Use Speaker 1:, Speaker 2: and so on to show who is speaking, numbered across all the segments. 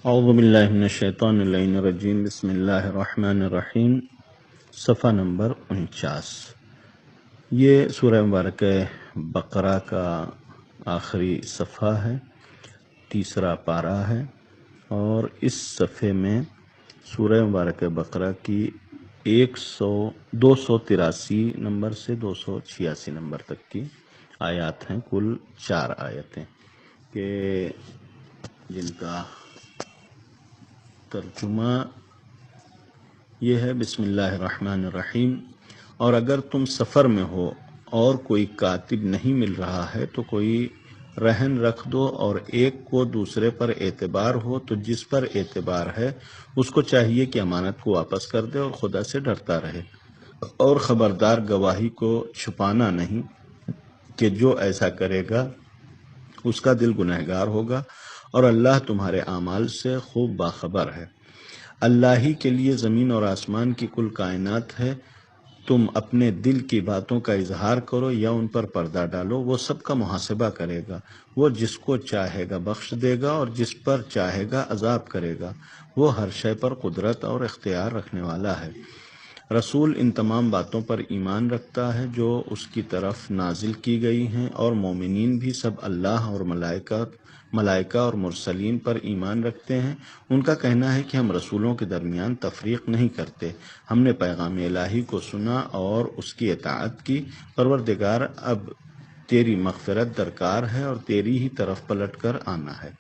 Speaker 1: اعوذ باللہ من الشیطان اللعین الرجیم، بسم اللہ الرحمن الرحیم۔ صفحہ نمبر 49۔ یہ سورہ مبارکہ بقرہ کا آخری صفحہ ہے، تیسرا پارہ ہے، اور اس صفحے میں سورہ مبارکہ بقرہ کی 283 نمبر سے 286 نمبر تک کی آیات ہیں، کل 4 آیتیں کہ جن کا ترجمہ یہ ہے بسم اللہ الرحمن الرحیم۔ اور اگر تم سفر میں ہو اور کوئی کاتب نہیں مل رہا ہے تو کوئی رہن رکھ دو، اور ایک کو دوسرے پر اعتبار ہو تو جس پر اعتبار ہے اس کو چاہیے کہ امانت کو واپس کر دے اور خدا سے ڈرتا رہے، اور خبردار گواہی کو چھپانا نہیں کہ جو ایسا کرے گا اس کا دل گنہگار ہوگا، اور اللہ تمہارے اعمال سے خوب باخبر ہے۔ اللہ ہی کے لیے زمین اور آسمان کی کل کائنات ہے، تم اپنے دل کی باتوں کا اظہار کرو یا ان پر پردہ ڈالو، وہ سب کا محاسبہ کرے گا۔ وہ جس کو چاہے گا بخش دے گا اور جس پر چاہے گا عذاب کرے گا۔ وہ ہر شے پر قدرت اور اختیار رکھنے والا ہے۔ رسول ان تمام باتوں پر ایمان رکھتا ہے جو اس کی طرف نازل کی گئی ہیں، اور مومنین بھی سب اللہ اور ملائکہ اور مرسلین پر ایمان رکھتے ہیں۔ ان کا کہنا ہے کہ ہم رسولوں کے درمیان تفریق نہیں کرتے۔ ہم نے پیغام الہی کو سنا اور اس کی اطاعت کی۔ پروردگار، اب تیری مغفرت درکار ہے اور تیری ہی طرف پلٹ کر آنا ہے۔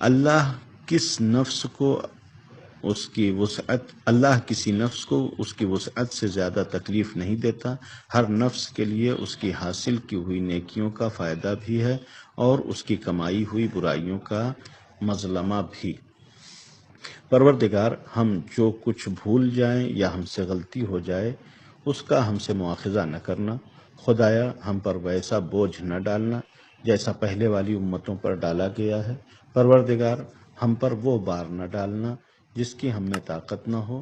Speaker 1: اللہ کسی نفس کو اس کی وسعت سے زیادہ تکلیف نہیں دیتا۔ ہر نفس کے لیے اس کی حاصل کی ہوئی نیکیوں کا فائدہ بھی ہے اور اس کی کمائی ہوئی برائیوں کا مظلمہ بھی۔ پروردگار، ہم جو کچھ بھول جائیں یا ہم سے غلطی ہو جائے اس کا ہم سے مواخذہ نہ کرنا۔ خدایا، ہم پر ویسا بوجھ نہ ڈالنا جیسا پہلے والی امتوں پر ڈالا گیا ہے۔ پروردگار، ہم پر وہ بار نہ ڈالنا جس کی ہم میں طاقت نہ ہو۔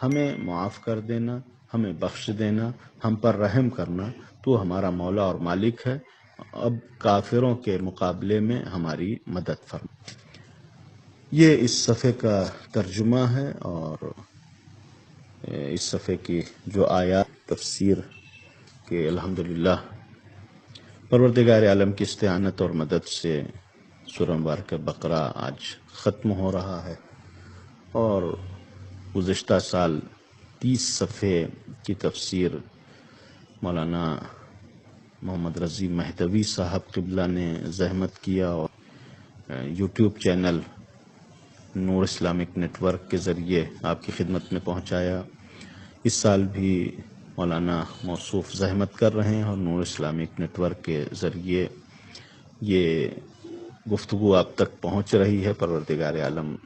Speaker 1: ہمیں معاف کر دینا، ہمیں بخش دینا، ہم پر رحم کرنا، تو ہمارا مولا اور مالک ہے۔ اب کافروں کے مقابلے میں ہماری مدد فرما۔ یہ اس صفحے کا ترجمہ ہے، اور اس صفحے کی جو آیات تفسیر کہ الحمدللہ پروردگار عالم کی استعانت اور مدد سے سورہ مبارکہ بقرہ آج ختم ہو رہا ہے، اور گزشتہ سال 30 صفحے کی تفسیر مولانا محمد رضی مہدوی صاحب قبلہ نے زحمت کیا اور یوٹیوب چینل نور اسلامک نیٹ ورک کے ذریعے آپ کی خدمت میں پہنچایا۔ اس سال بھی مولانا موصوف زحمت کر رہے ہیں اور نور اسلامک نیٹ ورک کے ذریعے یہ گفتگو آپ تک پہنچ رہی ہے۔ پروردگار عالم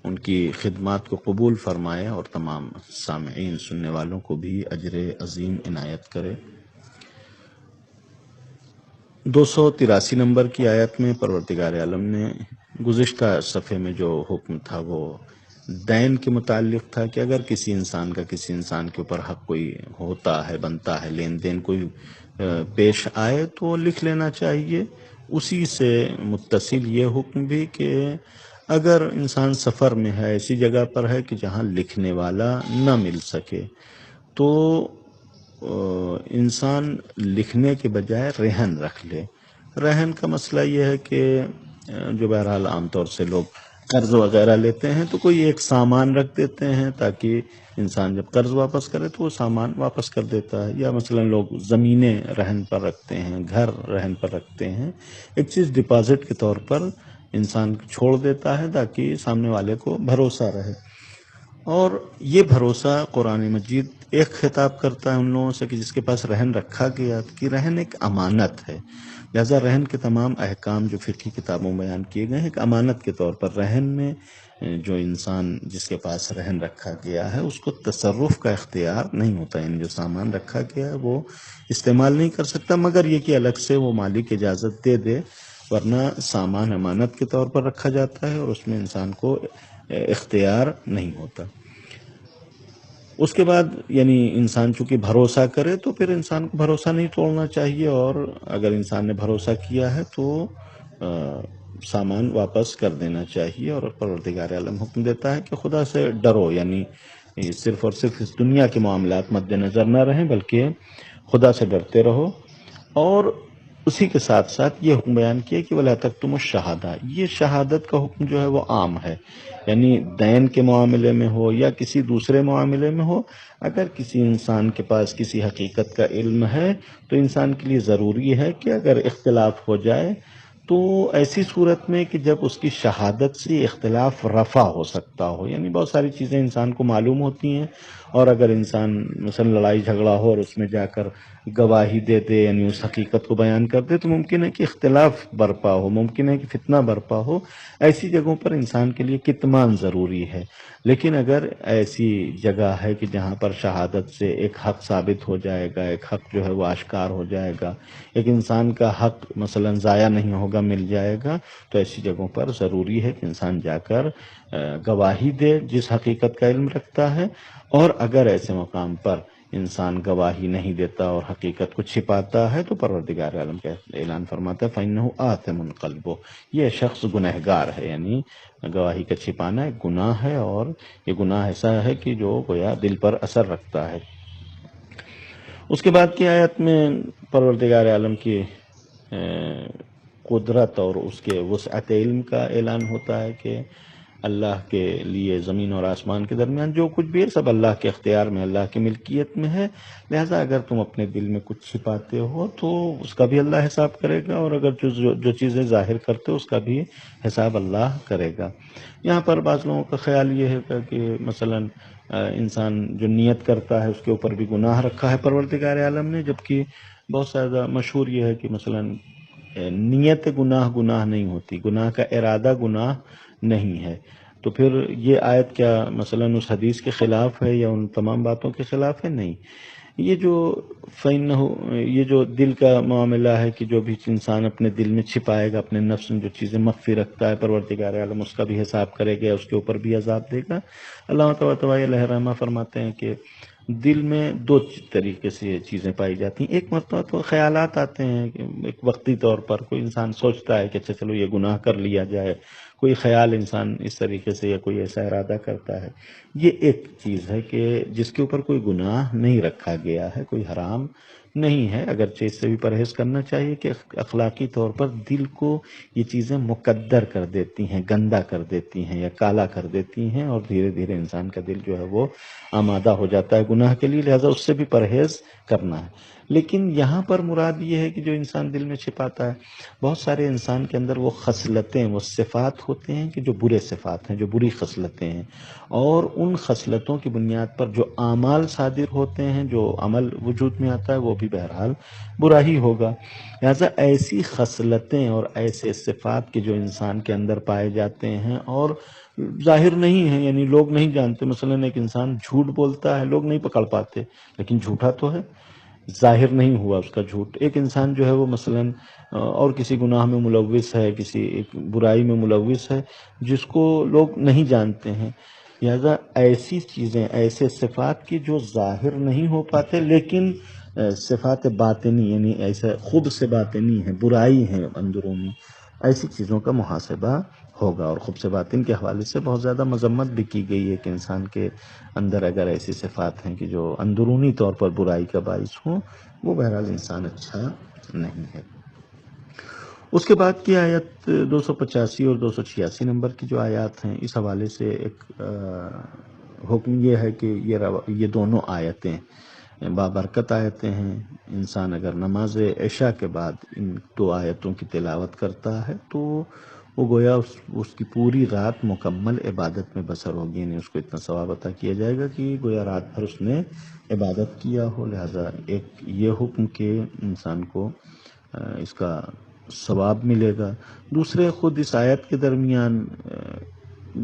Speaker 1: ان کی خدمات کو قبول فرمائے اور تمام سامعین سننے والوں کو بھی اجر عظیم عنایت کرے۔ 283 نمبر کی آیت میں پروردگار عالم نے گزشتہ صفحے میں جو حکم تھا وہ دین کے متعلق تھا کہ اگر کسی انسان کا کسی انسان کے اوپر حق کوئی ہوتا ہے، بنتا ہے، لین دین کوئی پیش آئے تو لکھ لینا چاہیے۔ اسی سے متصل یہ حکم بھی کہ اگر انسان سفر میں ہے، ایسی جگہ پر ہے کہ جہاں لکھنے والا نہ مل سکے، تو انسان لکھنے کے بجائے رہن رکھ لے۔ رہن کا مسئلہ یہ ہے کہ جو بہرحال عام طور سے لوگ قرض وغیرہ لیتے ہیں تو کوئی ایک سامان رکھ دیتے ہیں تاکہ انسان جب قرض واپس کرے تو وہ سامان واپس کر دیتا ہے، یا مثلا لوگ زمینیں رہن پر رکھتے ہیں، گھر رہن پر رکھتے ہیں، ایک چیز ڈپازٹ کے طور پر انسان چھوڑ دیتا ہے تاکہ سامنے والے کو بھروسہ رہے۔ اور یہ بھروسہ قرآن مجید ایک خطاب کرتا ہے ان لوگوں سے کہ جس کے پاس رہن رکھا گیا، کہ رہن ایک امانت ہے، لہذا رہن کے تمام احکام جو فقہی کتابوں میں بیان کیے گئے ہیں ایک امانت کے طور پر رہن میں جو انسان جس کے پاس رہن رکھا گیا ہے اس کو تصرف کا اختیار نہیں ہوتا، یعنی جو سامان رکھا گیا ہے وہ استعمال نہیں کر سکتا، مگر یہ کہ الگ سے وہ مالک اجازت دے دے، ورنہ سامان امانت کے طور پر رکھا جاتا ہے اور اس میں انسان کو اختیار نہیں ہوتا۔ اس کے بعد یعنی انسان چونکہ بھروسہ کرے تو پھر انسان کو بھروسہ نہیں توڑنا چاہیے، اور اگر انسان نے بھروسہ کیا ہے تو سامان واپس کر دینا چاہیے، اور پروردگار عالم حکم دیتا ہے کہ خدا سے ڈرو، یعنی صرف اور صرف اس دنیا کے معاملات مد نظر نہ رہیں بلکہ خدا سے ڈرتے رہو۔ اور اسی کے ساتھ ساتھ یہ حکم بیان کیا کہ وَلَا تَكْتُمُوا الشَّهَادَةَ، یہ شہادت کا حکم جو ہے وہ عام ہے، یعنی دین کے معاملے میں ہو یا کسی دوسرے معاملے میں ہو، اگر کسی انسان کے پاس کسی حقیقت کا علم ہے تو انسان کے لیے ضروری ہے کہ اگر اختلاف ہو جائے تو ایسی صورت میں کہ جب اس کی شہادت سے اختلاف رفع ہو سکتا ہو، یعنی بہت ساری چیزیں انسان کو معلوم ہوتی ہیں، اور اگر انسان مثلا لڑائی جھگڑا ہو اور اس میں جا کر گواہی دے دے، یعنی اس حقیقت کو بیان کر دے، تو ممکن ہے کہ اختلاف برپا ہو، ممکن ہے کہ فتنہ برپا ہو۔ ایسی جگہوں پر انسان کے لیے کتمان ضروری ہے، لیکن اگر ایسی جگہ ہے کہ جہاں پر شہادت سے ایک حق ثابت ہو جائے گا، ایک حق جو ہے وہ آشکار ہو جائے گا، ایک انسان کا حق مثلا ضائع نہیں ہوگا، مل جائے گا، تو ایسی جگہوں پر ضروری ہے کہ انسان جا کر گواہی دے جس حقیقت کا علم رکھتا ہے۔ اور اگر ایسے مقام پر انسان گواہی نہیں دیتا اور حقیقت کو چھپاتا ہے تو پروردگار عالم کا اعلان فرماتا ہے فَإِنَّهُ آثِمٌ قَلْبُهُ، یہ شخص گنہگار ہے، یعنی گواہی کا چھپانا ایک گناہ ہے، اور یہ گناہ ایسا ہے کہ جو گویا دل پر اثر رکھتا ہے۔ اس کے بعد کی آیت میں پروردگار عالم کی قدرت اور اس کے وسعت علم کا اعلان ہوتا ہے کہ اللہ کے لیے زمین اور آسمان کے درمیان جو کچھ بھی ہے سب اللہ کے اختیار میں، اللہ کی ملکیت میں ہے، لہذا اگر تم اپنے دل میں کچھ چھپاتے ہو تو اس کا بھی اللہ حساب کرے گا، اور اگر جو چیزیں ظاہر کرتے ہو اس کا بھی حساب اللہ کرے گا۔ یہاں پر بعض لوگوں کا خیال یہ ہے کہ مثلا انسان جو نیت کرتا ہے اس کے اوپر بھی گناہ رکھا ہے پروردگار عالم نے، جبکہ بہت زیادہ مشہور یہ ہے کہ مثلا نیت گناہ نہیں ہوتی، گناہ کا ارادہ گناہ نہیں ہے، تو پھر یہ آیت کیا مثلا اس حدیث کے خلاف ہے یا ان تمام باتوں کے خلاف ہے؟ نہیں، یہ جو دل کا معاملہ ہے کہ جو بھی انسان اپنے دل میں چھپائے گا، اپنے نفس میں جو چیزیں مخفی رکھتا ہے، پروردگار عالم اس کا بھی حساب کرے گا، اس کے اوپر بھی عذاب دے گا۔ اللہ تعالیٰ علیہ رحمہ فرماتے ہیں کہ دل میں دو طریقے سے یہ چیزیں پائی جاتی ہیں۔ ایک مرتبہ تو خیالات آتے ہیں کہ ایک وقتی طور پر کوئی انسان سوچتا ہے کہ اچھا چلو یہ گناہ کر لیا جائے، کوئی خیال انسان اس طریقے سے یا کوئی ایسا ارادہ کرتا ہے، یہ ایک چیز ہے کہ جس کے اوپر کوئی گناہ نہیں رکھا گیا ہے، کوئی حرام نہیں ہے، اگرچہ اس سے بھی پرہیز کرنا چاہیے کہ اخلاقی طور پر دل کو یہ چیزیں مقدر کر دیتی ہیں، گندا کر دیتی ہیں یا کالا کر دیتی ہیں، اور دھیرے دھیرے انسان کا دل جو ہے وہ آمادہ ہو جاتا ہے گناہ کے لیے، لہذا اس سے بھی پرہیز کرنا ہے۔ لیکن یہاں پر مراد یہ ہے کہ جو انسان دل میں چھپاتا ہے، بہت سارے انسان کے اندر وہ خصلتیں، وہ صفات ہوتے ہیں کہ جو برے صفات ہیں، جو بری خصلتیں ہیں، اور ان خصلتوں کی بنیاد پر جو اعمال صادر ہوتے ہیں، جو عمل وجود میں آتا ہے، وہ بھی بہرحال برا ہی ہوگا۔ لہذا ایسی خصلتیں اور ایسے صفات کے جو انسان کے اندر پائے جاتے ہیں اور ظاہر نہیں ہیں، یعنی لوگ نہیں جانتے، مثلا ایک انسان جھوٹ بولتا ہے، لوگ نہیں پکڑ پاتے، لیکن جھوٹا تو ہے، ظاہر نہیں ہوا اس کا جھوٹ۔ ایک انسان جو ہے وہ مثلا اور کسی گناہ میں ملوث ہے، کسی ایک برائی میں ملوث ہے جس کو لوگ نہیں جانتے ہیں، لہذا ایسی چیزیں، ایسے صفات کی جو ظاہر نہیں ہو پاتے لیکن صفات باطنی، یعنی ایسا خود سے باطنی ہے، برائی ہے اندرونی، ایسی چیزوں کا محاسبہ ہوگا۔ اور خود سے باطن کے حوالے سے بہت زیادہ مذمت بھی کی گئی ہے کہ انسان کے اندر اگر ایسی صفات ہیں کہ جو اندرونی طور پر برائی کا باعث ہوں، وہ بہرحال انسان اچھا نہیں ہے۔ اس کے بعد کی آیت 285 اور 286 نمبر کی جو آیات ہیں، اس حوالے سے ایک حکم یہ ہے کہ یہ دونوں آیتیں بابرکت آیتیں ہیں۔ انسان اگر نماز عشاء کے بعد ان دو آیتوں کی تلاوت کرتا ہے تو وہ گویا اس کی پوری رات مکمل عبادت میں بسر ہوگی، یعنی اس کو اتنا ثواب عطا کیا جائے گا کہ گویا رات بھر اس نے عبادت کیا ہو۔ لہذا ایک یہ حکم کہ انسان کو اس کا ثواب ملے گا۔ دوسرے، خود اس آیت کے درمیان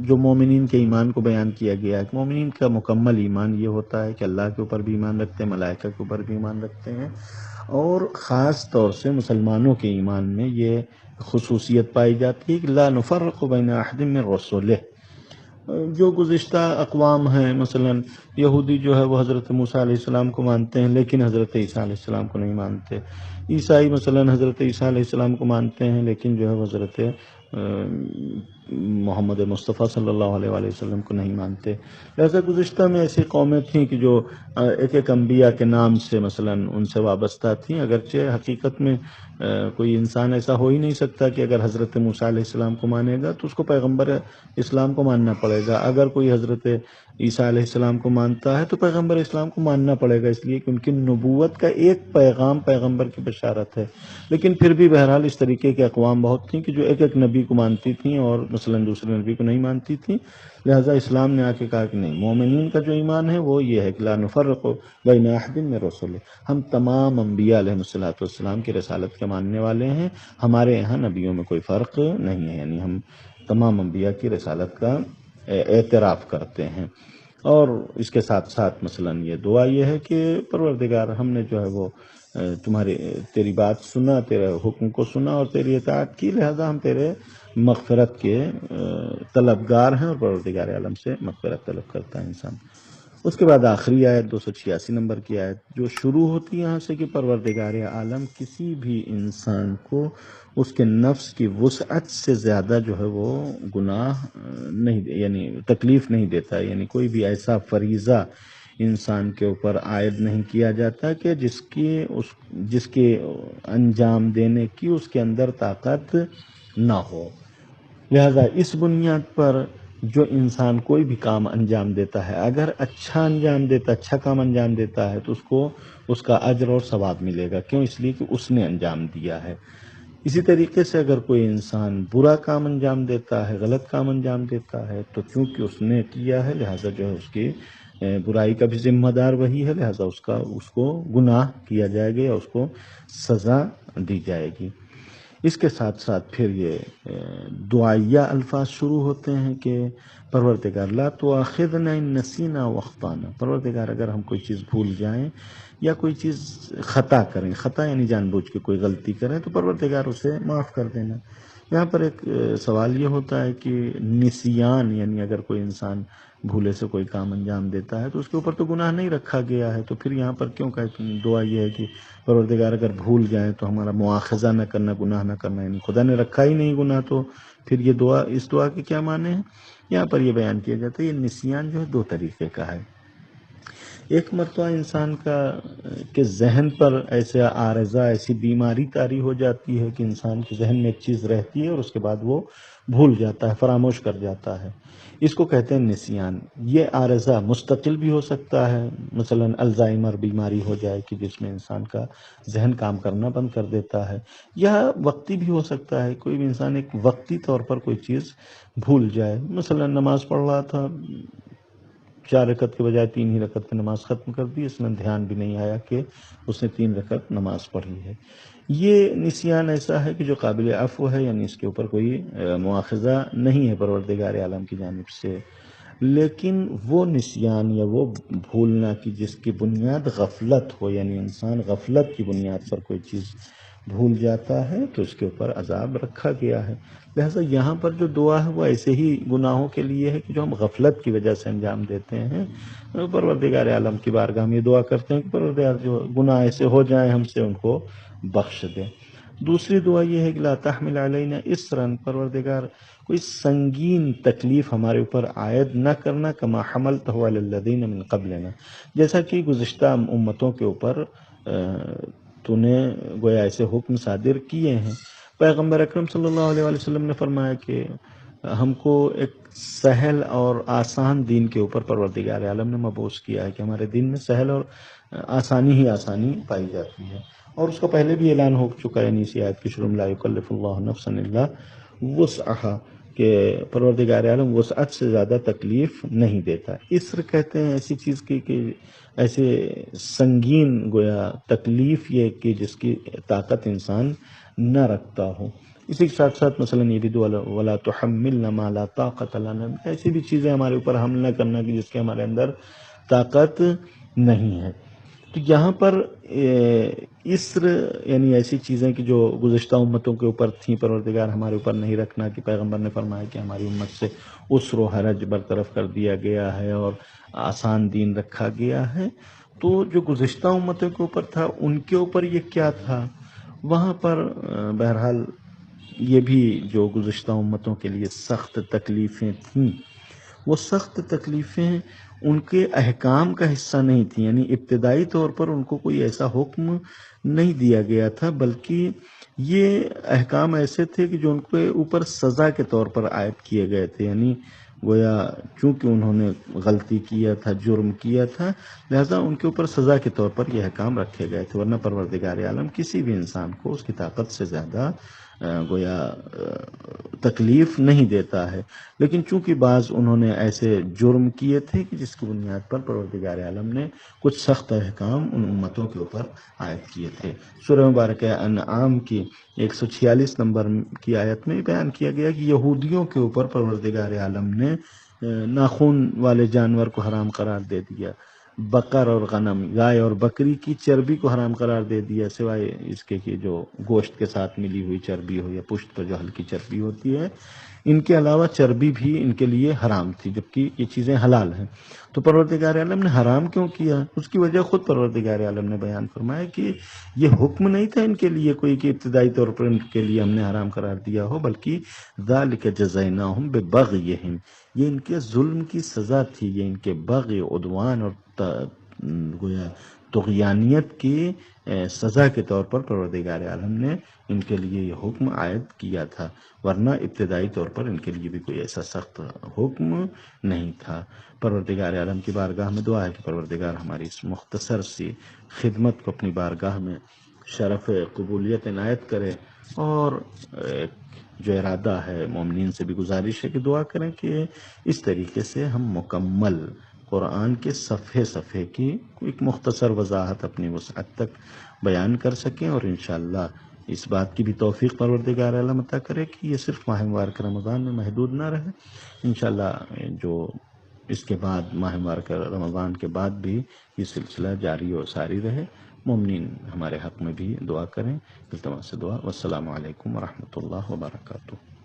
Speaker 1: جو مومنین کے ایمان کو بیان کیا گیا ہے، مومنین کا مکمل ایمان یہ ہوتا ہے کہ اللہ کے اوپر بھی ایمان رکھتے ہیں، ملائکہ کے اوپر بھی ایمان رکھتے ہیں، اور خاص طور سے مسلمانوں کے ایمان میں یہ خصوصیت پائی جاتی ہے کہ لا نفرق بین احد من رسولہ۔ جو گزشتہ اقوام ہیں، مثلا یہودی جو ہے وہ حضرت موسیٰ علیہ السلام کو مانتے ہیں لیکن حضرت عیسیٰ علیہ السلام کو نہیں مانتے، عیسائی مثلا حضرت عیسیٰ علیہ السلام کو مانتے ہیں لیکن جو ہے وہ حضرت محمد مصطفیٰ صلی اللہ علیہ وآلہ وسلم کو نہیں مانتے۔ لہذا گزشتہ میں ایسی قومیں تھیں کہ جو ایک ایک انبیاء کے نام سے مثلا ان سے وابستہ تھیں، اگرچہ حقیقت میں کوئی انسان ایسا ہو ہی نہیں سکتا کہ اگر حضرت موسیٰ علیہ السلام کو مانے گا تو اس کو پیغمبر اسلام کو ماننا پڑے گا، اگر کوئی حضرت عیسیٰ علیہ السلام کو مانتا ہے تو پیغمبر اسلام کو ماننا پڑے گا، اس لیے کہ ان کی نبوت کا ایک پیغام پیغمبر کی بشارت ہے۔ لیکن پھر بھی بہرحال اس طریقے کے اقوام بہت تھیں کہ جو ایک ایک نبی کو مانتی تھیں اور مثلا دوسرے نبی کو نہیں مانتی تھیں۔ لہذا اسلام نے آ کے کہا کہ نہیں، مومنین کا جو ایمان ہے وہ یہ ہے کہ لا نفرق بین احد من رسل، ہم تمام انبیاء علیہ الصلوۃ والسلام کی رسالت کے ماننے والے ہیں، ہمارے یہاں نبیوں میں کوئی فرق نہیں ہے، یعنی ہم تمام انبیاء کی رسالت کا اعتراف کرتے ہیں۔ اور اس کے ساتھ ساتھ مثلا یہ دعا یہ ہے کہ پروردگار ہم نے جو ہے وہ تیری بات سنا، تیرے حکم کو سنا اور تیری اطاعت کی، لہذا ہم تیرے مغفرت کے طلبگار ہیں، اور پروردگار عالم سے مغفرت طلب کرتا ہے انسان۔ اس کے بعد آخری آیت 286 نمبر کی آیت جو شروع ہوتی ہے یہاں سے کہ پروردگار عالم کسی بھی انسان کو اس کے نفس کی وسعت سے زیادہ جو ہے وہ گناہ نہیں، یعنی تکلیف نہیں دیتا، یعنی کوئی بھی ایسا فریضہ انسان کے اوپر عائد نہیں کیا جاتا کہ جس کے انجام دینے کی اس کے اندر طاقت نہ ہو۔ لہذا اس بنیاد پر جو انسان کوئی بھی کام انجام دیتا ہے، اگر اچھا کام انجام دیتا ہے تو اس کو اس کا اجر اور ثواب ملے گا، کیوں؟ اس لیے کہ اس نے انجام دیا ہے۔ اسی طریقے سے اگر کوئی انسان برا کام انجام دیتا ہے، غلط کام انجام دیتا ہے، تو چونکہ اس نے کیا ہے لہذا جو ہے اس کی برائی کا بھی ذمہ دار وہی ہے، لہذا اس کو گناہ کیا جائے گا یا اس کو سزا دی جائے گی۔ اس کے ساتھ ساتھ پھر یہ دعائیہ الفاظ شروع ہوتے ہیں کہ پروردگار لا تؤاخذنا ان نسینا واخطانا، پروردگار اگر ہم کوئی چیز بھول جائیں یا کوئی چیز خطا کریں، خطا یعنی جان بوجھ کے کوئی غلطی کریں تو پروردگار اسے معاف کر دینا۔ یہاں پر ایک سوال یہ ہوتا ہے کہ نسیان یعنی اگر کوئی انسان بھولے سے کوئی کام انجام دیتا ہے تو اس کے اوپر تو گناہ نہیں رکھا گیا ہے، تو پھر یہاں پر کیوں کہتے دعا یہ ہے کہ پروردگار اگر بھول جائیں تو ہمارا مواخذہ نہ کرنا، گناہ نہ کرنا، یعنی خدا نے رکھا ہی نہیں گناہ، تو پھر یہ دعا، اس دعا کے کیا معنی ہیں؟ یہاں پر یہ بیان کیا جاتا ہے یہ نسیان جو ہے دو طریقے کا ہے۔ ایک مرتبہ انسان کے ذہن پر ایسے عارضہ، ایسی بیماری طاری ہو جاتی ہے کہ انسان کے ذہن میں ایک چیز رہتی ہے اور اس کے بعد وہ بھول جاتا ہے، فراموش کر جاتا ہے، اس کو کہتے ہیں نسیان۔ یہ عارضہ مستقل بھی ہو سکتا ہے، مثلا الزائمر بیماری ہو جائے کہ جس میں انسان کا ذہن کام کرنا بند کر دیتا ہے، یا وقتی بھی ہو سکتا ہے، کوئی بھی انسان ایک وقتی طور پر کوئی چیز بھول جائے، مثلا نماز پڑھ رہا تھا، 4 رکعت کے بجائے 3 ہی رکعت میں نماز ختم کر دی، اس میں دھیان بھی نہیں آیا کہ اس نے 3 رکعت نماز پڑھی ہے۔ یہ نسیان ایسا ہے کہ جو قابل عفو ہے، یعنی اس کے اوپر کوئی مواخذہ نہیں ہے پروردگار عالم کی جانب سے، لیکن وہ نسیان یا وہ بھولنا کی جس کی بنیاد غفلت ہو، یعنی انسان غفلت کی بنیاد پر کوئی چیز بھول جاتا ہے تو اس کے اوپر عذاب رکھا گیا ہے۔ لہذا یہاں پر جو دعا ہے وہ ایسے ہی گناہوں کے لیے ہے کہ جو ہم غفلت کی وجہ سے انجام دیتے ہیں، پروردگار عالم کی بارگاہ میں یہ دعا کرتے ہیں کہ پروردگار جو گناہ ایسے ہو جائیں ہم سے ان کو بخش دے۔ دوسری دعا یہ ہے کہ لا تحمل علینا اسرا، پروردگار کوئی سنگین تکلیف ہمارے اوپر عائد نہ کرنا، کما حملتہ علی الذین من قبلنا، جیسا کہ گزشتہ امتوں کے اوپر تو نے گویا ایسے حکم صادر کیے ہیں۔ پیغمبر اکرم صلی اللہ علیہ وآلہ وسلم نے فرمایا کہ ہم کو ایک سہل اور آسان دین کے اوپر پروردگار عالم نے مبعوث کیا ہے کہ ہمارے دین میں سہل اور آسانی ہی آسانی پائی جاتی ہے، اور اس کا پہلے بھی اعلان ہو چکا ہے، یعنی اسی آیت کی شروع میں لا یکلف اللہ نفسا الا وسعها، کہ پروردگار عالم وسعت سے زیادہ تکلیف نہیں دیتا۔ اسر کہتے ہیں ایسی چیز کی کہ ایسے سنگین گویا تکلیف یہ کہ جس کی طاقت انسان نہ رکھتا ہو۔ اسی کے ساتھ ساتھ مثلا یہ بھی دعا ولا تحملنا ما لا طاقت لنا، ایسی بھی چیزیں ہمارے اوپر حمل نہ کرنا کہ جس کے ہمارے اندر طاقت نہیں ہے۔ تو یہاں پر اسر یعنی ایسی چیزیں کہ جو گزشتہ امتوں کے اوپر تھیں، پروردگار ہمارے اوپر نہیں رکھنا، کہ پیغمبر نے فرمایا کہ ہماری امت سے عسر و حرج برطرف کر دیا گیا ہے اور آسان دین رکھا گیا ہے۔ تو جو گزشتہ امتوں کے اوپر تھا ان کے اوپر یہ کیا تھا، وہاں پر بہرحال یہ بھی جو گزشتہ امتوں کے لیے سخت تکلیفیں تھیں، وہ سخت تکلیفیں ان کے احکام کا حصہ نہیں تھیں، یعنی ابتدائی طور پر ان کو کوئی ایسا حکم نہیں دیا گیا تھا، بلکہ یہ احکام ایسے تھے کہ جو ان کے اوپر سزا کے طور پر عائد کیے گئے تھے، یعنی گویا چونکہ انہوں نے غلطی کیا تھا، جرم کیا تھا، لہذا ان کے اوپر سزا کے طور پر یہ احکام رکھے گئے تھے، ورنہ پروردگار عالم کسی بھی انسان کو اس کی طاقت سے زیادہ گویا تکلیف نہیں دیتا ہے، لیکن چونکہ بعض انہوں نے ایسے جرم کیے تھے کہ جس کی بنیاد پر پروردگار عالم نے کچھ سخت احکام ان امتوں کے اوپر عائد کیے تھے۔ سورہ مبارکہ انعام کی 146 نمبر کی آیت میں بیان کیا گیا کہ یہودیوں کے اوپر پروردگار عالم نے ناخون والے جانور کو حرام قرار دے دیا، بقر اور غنم، گائے اور بکری کی چربی کو حرام قرار دے دیا، سوائے اس کے کہ جو گوشت کے ساتھ ملی ہوئی چربی ہو یا پشت پر جو ہلکی چربی ہوتی ہے، ان کے علاوہ چربی بھی ان کے لیے حرام تھی، جبکہ یہ چیزیں حلال ہیں۔ تو پروردگار عالم نے حرام کیوں کیا؟ اس کی وجہ خود پروردگار عالم نے بیان فرمایا کہ یہ حکم نہیں تھا ان کے لیے کوئی کہ ابتدائی طور پر ان کے لیے ہم نے حرام قرار دیا ہو، بلکہ ذالک جزیناہم ببغیہم، یہ ان کے ظلم کی سزا تھی، یہ ان کے بغی، عدوان اور گویا طغیانیت کی سزا کے طور پر پروردگار عالم نے ان کے لیے یہ حکم عائد کیا تھا، ورنہ ابتدائی طور پر ان کے لیے بھی کوئی ایسا سخت حکم نہیں تھا۔ پروردگار عالم کی بارگاہ میں دعا ہے کہ پروردگار ہماری اس مختصر سی خدمت کو اپنی بارگاہ میں شرف قبولیت عنایت کرے، اور جو ارادہ ہے مومنین سے بھی گزارش ہے کہ دعا کریں کہ اس طریقے سے ہم مکمل قرآن کے صفحے صفحے کی ایک مختصر وضاحت اپنی وسعت تک بیان کر سکیں، اور انشاءاللہ اس بات کی بھی توفیق پروردگار عالم عطا کرے کہ یہ صرف ماہ مبارک رمضان میں محدود نہ رہے، انشاءاللہ جو اس کے بعد ماہ مبارک رمضان کے بعد بھی یہ سلسلہ جاری و ساری رہے۔ مومنین ہمارے حق میں بھی دعا کریں، التماس سے دعا۔ والسلام علیکم ورحمۃ اللہ وبرکاتہ۔